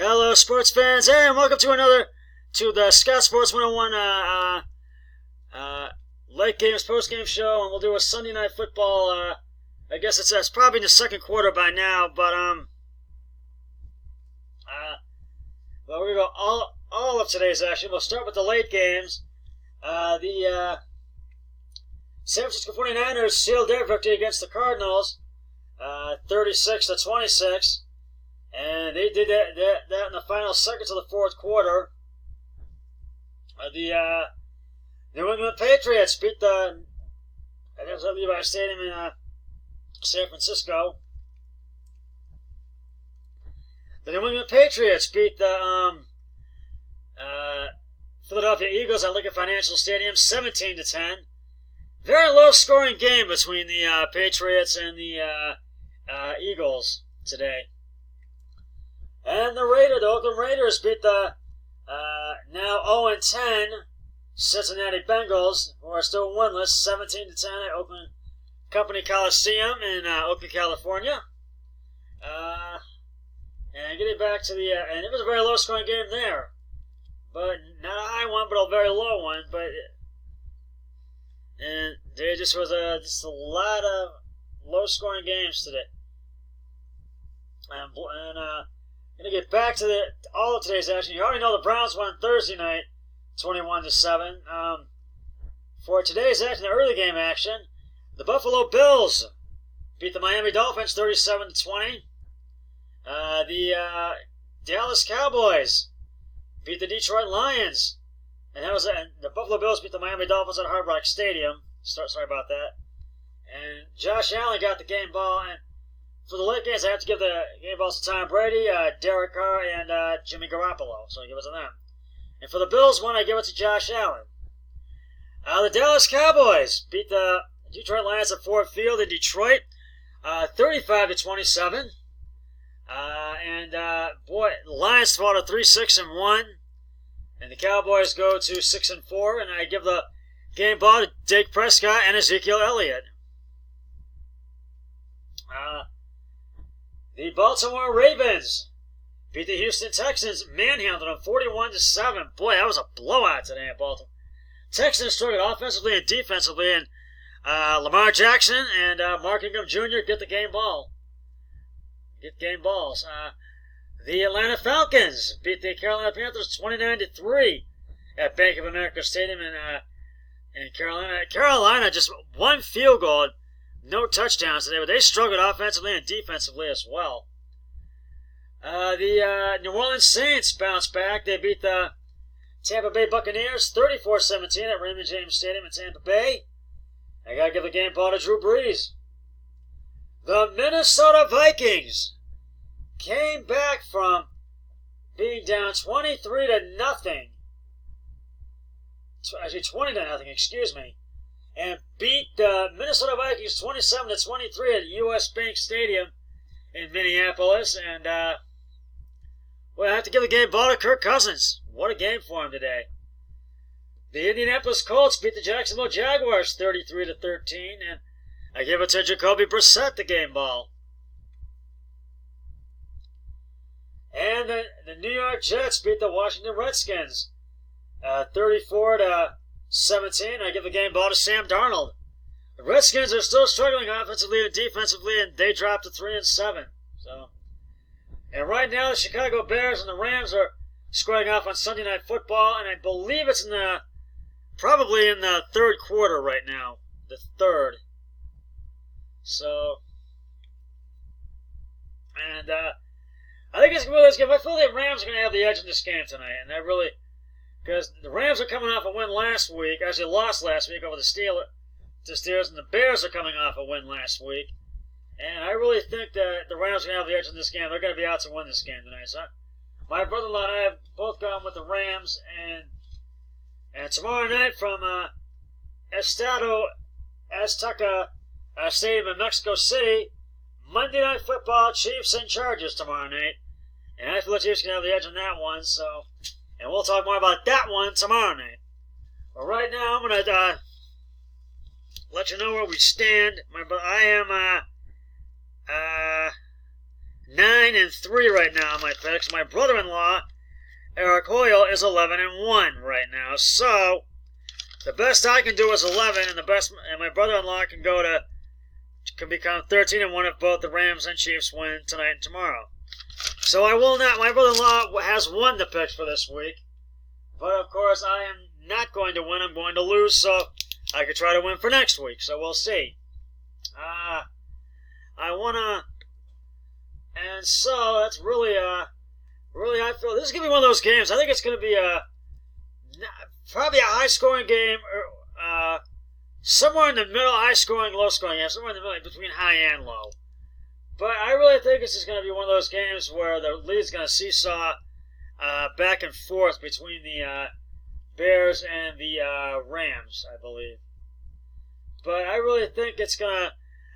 Hello, sports fans, and welcome to the Scott Sports 101 late games, post game show, and we'll do a Sunday night football. I guess it's probably in the second quarter by now, but well, we're gonna go all of today's action. We'll start with the late games. The San Francisco 49ers sealed their victory against the Cardinals, 36-26. And they did that in the final seconds of the fourth quarter. The New England Patriots beat the Levi Stadium in San Francisco. The New England Patriots beat the Philadelphia Eagles at Lincoln Financial Stadium 17-10. Very low-scoring game between the Patriots and the Eagles today. And the Oakland Raiders beat the now 0-10 Cincinnati Bengals, who are still winless, 17-10 at Oakland Company Coliseum in Oakland, California. And getting back to the and it was a very low-scoring game there, but not a high one, but a very low one. And there just was just a lot of low-scoring games today. And going to get back to all of today's action. You already know the Browns won Thursday night, 21-7. For today's action, the early game action, the Buffalo Bills beat the Miami Dolphins 37-20. The Dallas Cowboys beat the Detroit Lions, and the Buffalo Bills beat the Miami Dolphins at Hard Rock Stadium. Sorry about that. And Josh Allen got the game ball, and for the late games, I have to give the game balls to Tom Brady, Derek Carr, and Jimmy Garoppolo. So I give it to them. And for the Bills one, I give it to Josh Allen. The Dallas Cowboys beat the Detroit Lions at Ford Field in Detroit, 35-27. Boy, the Lions fall to 3-6-1, and the Cowboys go to 6-4. And I give the game ball to Dak Prescott and Ezekiel Elliott. The Baltimore Ravens beat the Houston Texans, manhandled them 41-7. Boy, that was a blowout today in Baltimore. Texans struggled offensively and defensively, and Lamar Jackson and Mark Ingram Jr. get the game ball. Get game balls. The Atlanta Falcons beat the Carolina Panthers 29-3 at Bank of America Stadium in Carolina. Carolina just one field goal. No touchdowns today, but they struggled offensively and defensively as well. The New Orleans Saints bounced back. They beat the Tampa Bay Buccaneers 34-17 at Raymond James Stadium in Tampa Bay. I got to give the game ball to Drew Brees. The Minnesota Vikings came back from being down 23-0. Actually, 20-0, excuse me. And beat the Minnesota Vikings 27-23 at U.S. Bank Stadium in Minneapolis. And, well, I have to give the game ball to Kirk Cousins. What a game for him today. The Indianapolis Colts beat the Jacksonville Jaguars 33-13. And I give it to Jacoby Brissett, the game ball. And the New York Jets beat the Washington Redskins 34-17. I give the game ball to Sam Darnold. The Redskins are still struggling offensively and defensively, and they dropped to 3-7. And right now, the Chicago Bears and the Rams are squaring off on Sunday Night Football, and I believe it's probably in the third quarter right now, the third. So, and I think it's going to be this game. I feel the Rams are going to have the edge in this game tonight, and because the Rams are coming off a win last week. Actually, lost last week over the Steelers, and the Bears are coming off a win last week. And I really think that the Rams are going to have the edge in this game. They're going to be out to win this game tonight. So my brother-in-law and I have both gone with the Rams. And tomorrow night from Estadio Azteca Stadium in Mexico City, Monday Night Football, Chiefs and Chargers tomorrow night. And I feel the Chiefs can have the edge on that one. And we'll talk more about that one tomorrow night. But right now, I'm going to let you know where we stand. I am 9-3 right now on my picks. My brother-in-law, Eric Hoyle, is 11-1 right now. So the best I can do is 11, and my brother-in-law can become 13-1 if both the Rams and Chiefs win tonight and tomorrow. So I will not. My brother-in-law has won the picks for this week, but of course I am not going to win. I'm going to lose, so I could try to win for next week. So we'll see. I wanna, and so that's really I feel this is gonna be one of those games. I think it's gonna be probably a high-scoring game, or somewhere in the middle, high-scoring, low-scoring game, somewhere in the middle between high and low. But I really think this is going to be one of those games where the lead's going to seesaw back and forth between the Bears and the Rams, I believe. But I really think it's going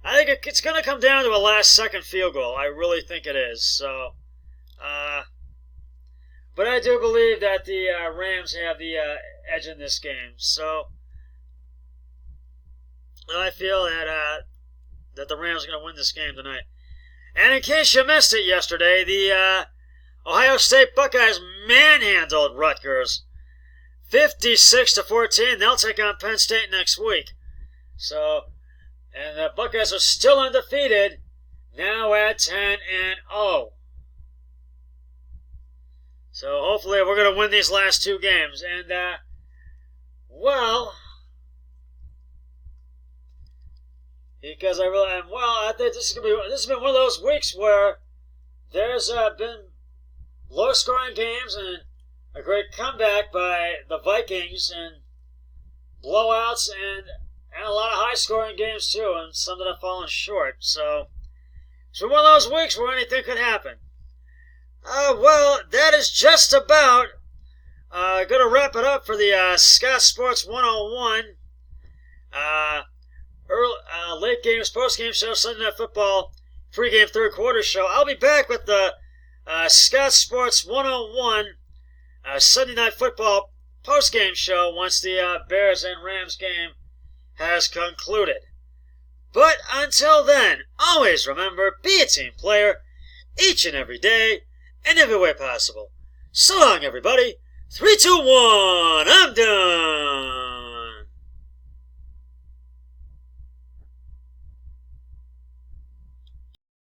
to come down to a last-second field goal. I really think it is. So, but I do believe that the Rams have the edge in this game. So I feel that the Rams are going to win this game tonight. And in case you missed it yesterday, the Ohio State Buckeyes manhandled Rutgers 56-14. They'll take on Penn State next week. So, and the Buckeyes are still undefeated, now at 10-0. So hopefully we're going to win these last two games. And, because I think this has been one of those weeks where there's been low-scoring games and a great comeback by the Vikings and blowouts and a lot of high-scoring games too, and some that have fallen short. So it's been one of those weeks where anything could happen. That is just about going to wrap it up for the Scott Sports 101. Late games, post-game show, Sunday Night Football, pre-game third quarter show. I'll be back with the Scott Sports 101 Sunday Night Football post-game show once the Bears and Rams game has concluded. But until then, always remember, be a team player each and every day in every way possible. So long, everybody. 3, 2, 1, I'm done.